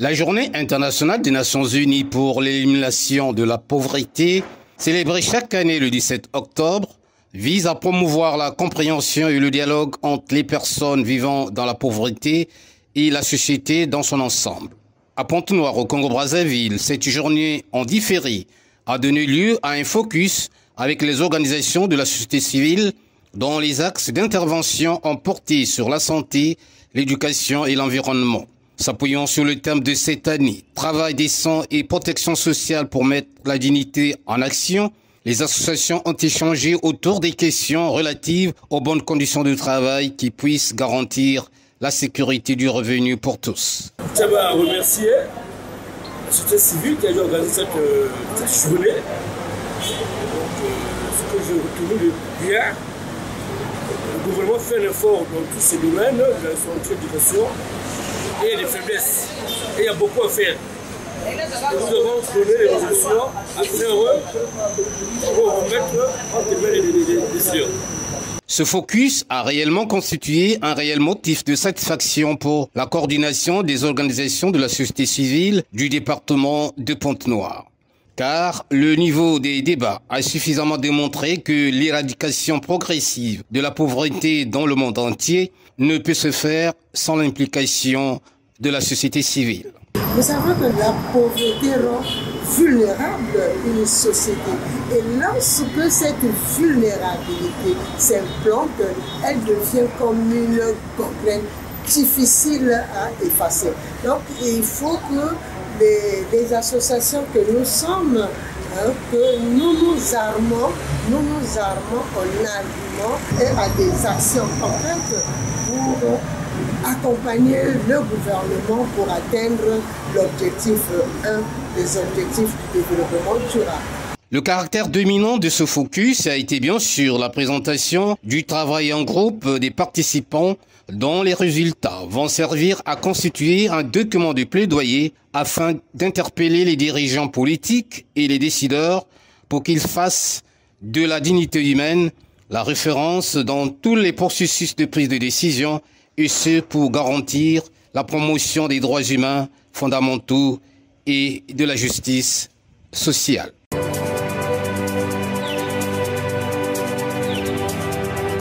La Journée internationale des Nations Unies pour l'élimination de la pauvreté, célébrée chaque année le 17 octobre, vise à promouvoir la compréhension et le dialogue entre les personnes vivant dans la pauvreté et la société dans son ensemble. À Pointe-Noire, au Congo-Brazzaville, cette journée en différé a donné lieu à un focus avec les organisations de la société civile dont les axes d'intervention ont porté sur la santé, l'éducation et l'environnement. S'appuyant sur le thème de cette année, travail décent et protection sociale pour mettre la dignité en action, les associations ont échangé autour des questions relatives aux bonnes conditions de travail qui puissent garantir la sécurité du revenu pour tous. Je tiens à remercier la société civile qui a organisé cette journée. Ce que je retrouve de bien, le gouvernement fait un effort dans tous ces domaines, la santé, l'éducation. Et il y a des faiblesses. Et il y a beaucoup à faire. Et nous devons donner les résolutions à faire pour remettre entre mains les décideurs. Ce focus a réellement constitué un réel motif de satisfaction pour la coordination des organisations de la société civile du département de Pointe-Noire. Car le niveau des débats a suffisamment démontré que l'éradication progressive de la pauvreté dans le monde entier ne peut se faire sans l'implication de la société civile. Nous savons que la pauvreté rend vulnérable une société. Et lorsque cette vulnérabilité s'implante, elle devient comme une gangrène difficile à effacer. Donc il faut que les associations que nous sommes, que nous nous armons en arguments et à des actions concrètes pour accompagner le gouvernement pour atteindre l'objectif 1 des objectifs du développement durable. Le caractère dominant de ce focus a été bien sûr la présentation du travail en groupe des participants dont les résultats vont servir à constituer un document de plaidoyer afin d'interpeller les dirigeants politiques et les décideurs pour qu'ils fassent de la dignité humaine la référence dans tous les processus de prise de décision et ce pour garantir la promotion des droits humains fondamentaux et de la justice sociale.